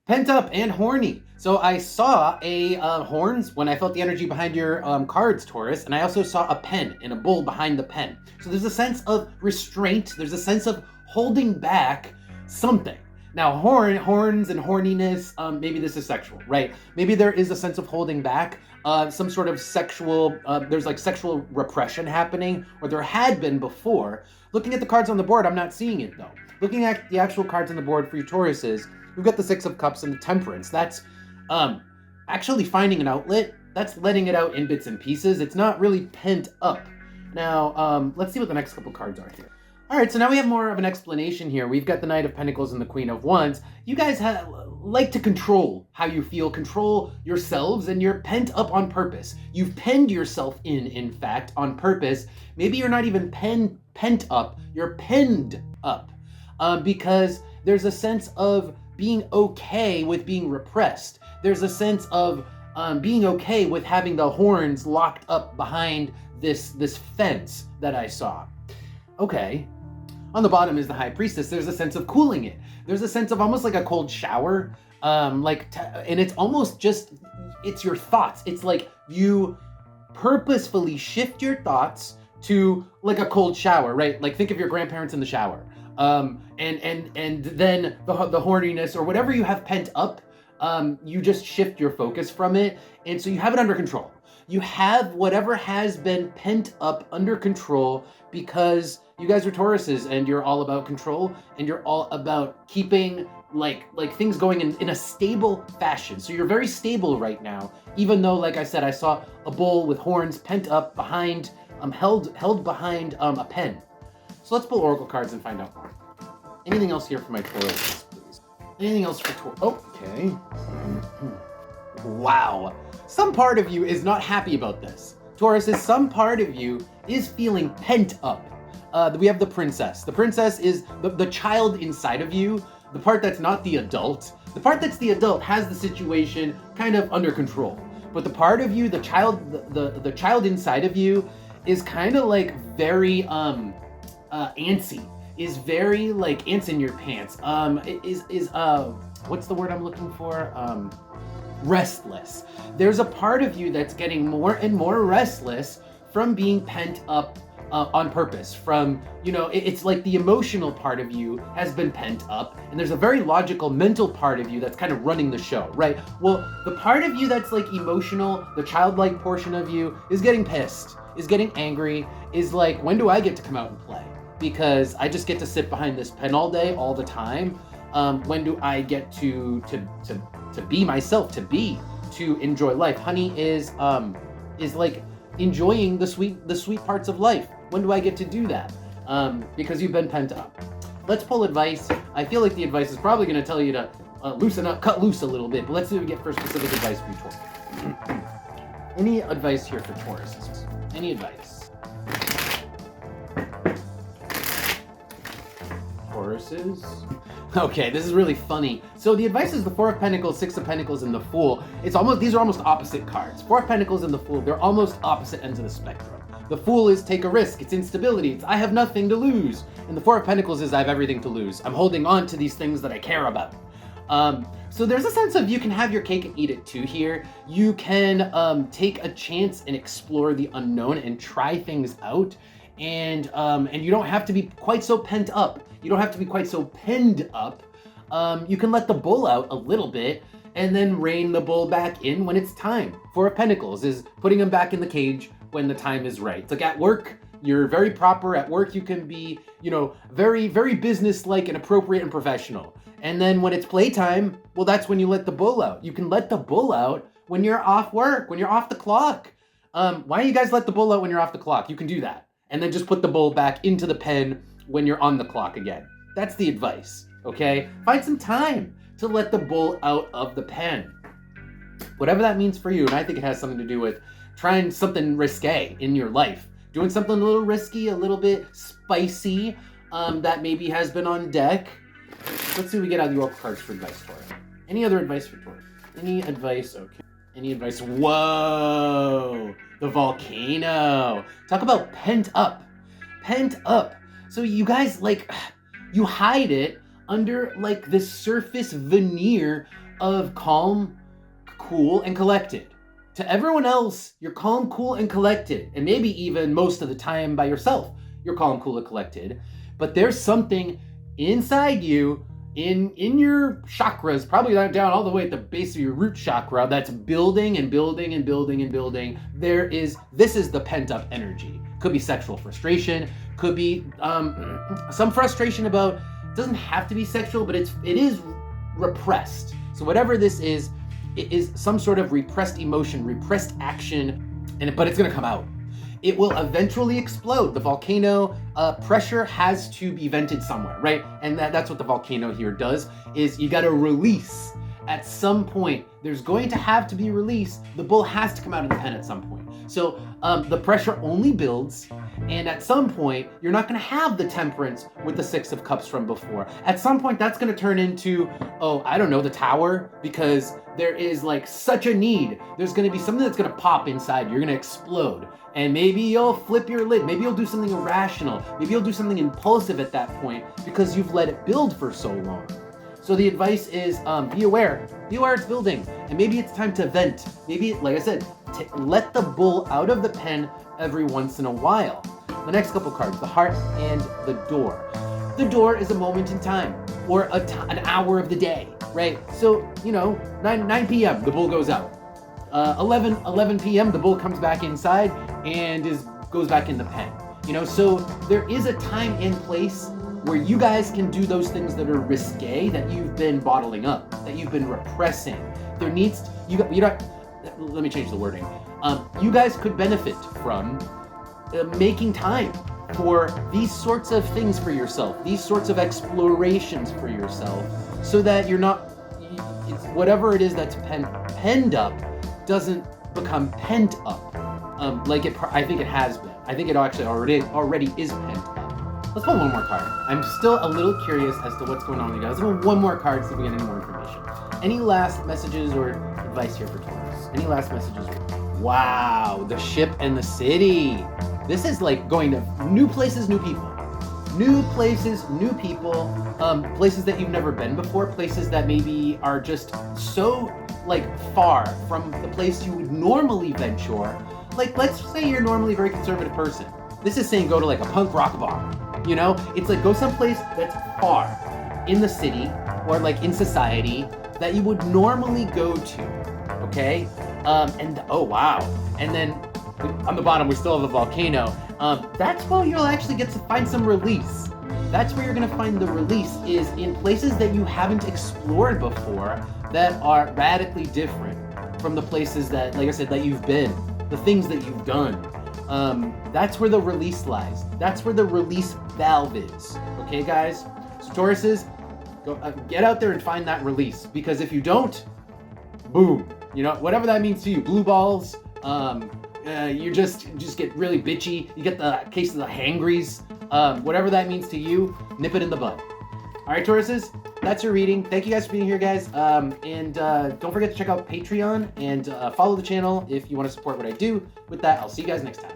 Pent up and horny. So I saw a horns when I felt the energy behind your cards, Taurus, and I also saw a pen and a bull behind the pen. So there's a sense of restraint. There's a sense of holding back something. Now, horns and horniness, maybe this is sexual, right? Maybe there is a sense of holding back, some sort of sexual, there's like sexual repression happening, or there had been before. Looking at the cards on the board, I'm not seeing it though. Looking at the actual cards on the board for you Tauruses, we've got the Six of Cups and the Temperance. That's actually finding an outlet. That's letting it out in bits and pieces. It's not really pent up. Now, let's see what the next couple cards are here. All right, so now we have more of an explanation here. We've got the Knight of Pentacles and the Queen of Wands. You guys like to control how you feel, control yourselves, and you're pent up on purpose. You've penned yourself in fact, on purpose. Maybe you're not even pent up, you're penned up. Because there's a sense of being okay with being repressed. There's a sense of being okay with having the horns locked up behind this fence that I saw. Okay. On the bottom is the High Priestess. There's a sense of cooling it. There's a sense of almost like a cold shower. And it's almost just, it's your thoughts. It's like you purposefully shift your thoughts to like a cold shower, right? Like think of your grandparents in the shower. And then the horniness or whatever you have pent up, you just shift your focus from it. And so you have it under control. You have whatever has been pent up under control because you guys are Tauruses and you're all about control and you're all about keeping like things going in a stable fashion. So you're very stable right now, even though, like I said, I saw a bull with horns pent up behind, held behind a pen. So let's pull Oracle cards and find out more. Anything else here for my Tauruses, please? Anything else for Taurus? Okay. Wow. Some part of you is not happy about this. Tauruses, some part of you is feeling pent up. We have the Princess. The Princess is the child inside of you, the part that's not the adult. The part that's the adult has the situation kind of under control. But the part of you, the child inside of you is kind of like very antsy. Is very like ants in your pants. What's the word I'm looking for? Restless. There's a part of you that's getting more and more restless from being pent up on purpose. From, it's like the emotional part of you has been pent up, and there's a very logical mental part of you that's kind of running the show, right? Well, the part of you that's like emotional, the childlike portion of you is getting pissed, is getting angry, is like, when do I get to come out and play? Because I just get to sit behind this pen all day, all the time. When do I get to be myself, to enjoy life? Honey is like enjoying the sweet parts of life. When do I get to do that? Because you've been pent up. Let's pull advice. I feel like the advice is probably going to tell you to loosen up, cut loose a little bit. But let's see what we get for specific advice for you, Taurus. Any advice here for Taurus? Any advice? Tauruses. Okay, this is really funny. So the advice is the Four of Pentacles, Six of Pentacles, and the Fool. These are almost opposite cards. Four of Pentacles and the Fool, they're almost opposite ends of the spectrum. The Fool is take a risk, it's instability, it's I have nothing to lose. And the Four of Pentacles is I have everything to lose. I'm holding on to these things that I care about. So there's a sense of you can have your cake and eat it too here. You can take a chance and explore the unknown and try things out. And you don't have to be quite so pent up. You don't have to be quite so penned up. You can let the bull out a little bit and then rein the bull back in when it's time. Four of Pentacles is putting him back in the cage when the time is right. It's like at work, you're very proper. At work, you can be, very, very business-like and appropriate and professional. And then when it's playtime, well, that's when you let the bull out. You can let the bull out when you're off work, when you're off the clock. Why don't you guys let the bull out when you're off the clock? You can do that. And then just put the bull back into the pen when you're on the clock again. That's the advice, okay? Find some time to let the bull out of the pen. Whatever that means for you, and I think it has something to do with trying something risque in your life. Doing something a little risky, a little bit spicy, that maybe has been on deck. Let's see what we get out of the Oracle cards for advice for it. Any other advice for Taurus? Any advice? Okay. Any advice? Whoa! The volcano. Talk about pent up. Pent up. So you guys, you hide it under, this surface veneer of calm, cool, and collected. To everyone else, you're calm, cool, and collected. And maybe even most of the time by yourself, you're calm, cool, and collected. But there's something inside you, in your chakras, probably down all the way at the base of your root chakra, that's building and building and building and building. This is the pent-up energy. Could be sexual frustration, could be some frustration about, it doesn't have to be sexual, but it is repressed. So whatever this is, it is some sort of repressed emotion, repressed action, but it's gonna come out. It will eventually explode. The volcano pressure has to be vented somewhere, right? And that's what the volcano here does, is you gotta release. At some point, there's going to have to be release. The bull has to come out of the pen at some point. So the pressure only builds, and at some point, you're not gonna have the temperance with the Six of Cups from before. At some point, that's gonna turn into, I don't know, the Tower, because there is like such a need. There's gonna be something that's gonna pop inside. You're gonna explode. And maybe you'll flip your lid. Maybe you'll do something irrational. Maybe you'll do something impulsive at that point because you've let it build for so long. So the advice is be aware. Be aware it's building. And maybe it's time to vent. Maybe, like I said, let the bull out of the pen every once in a while. The next couple cards, the Heart and the Door. The door is a moment in time, or an hour of the day, right? So, 9 p.m., the bull goes out. 11 p.m., the bull comes back inside and goes back in the pen. So there is a time and place where you guys can do those things that are risque, that you've been bottling up, that you've been repressing. Let me change the wording. You guys could benefit from making time for these sorts of things for yourself, these sorts of explorations for yourself, so that you're not, whatever it is that's penned up doesn't become pent up, I think it has been. I think it actually already is pent up. Let's pull one more card. I'm still a little curious as to what's going on with you guys. Let's pull one more card, see if we get any more information. Any last messages or advice here for Taurus? Any last messages? Wow, the Ship and the City. This is like going to new places, new people. New places, new people, places that you've never been before, places that maybe are just so far from the place you would normally venture. Let's say you're normally a very conservative person. This is saying go to a punk rock bar. It's go someplace that's far in the city or in society that you would normally go to. Okay? Oh wow. And then on the bottom, we still have the volcano. That's where you'll actually get to find some release. That's where you're gonna find the release, is in places that you haven't explored before, that are radically different from the places that, like I said, that you've been, the things that you've done. That's where the release lies. That's where the release valve is. Okay, guys? So Tauruses, go get out there and find that release, because if you don't, boom. Whatever that means to you, blue balls, you just get really bitchy. You get the case of the hangries. Whatever that means to you, nip it in the bud. All right, Tauruses, that's your reading. Thank you guys for being here, guys. And don't forget to check out Patreon and follow the channel if you want to support what I do. With that, I'll see you guys next time.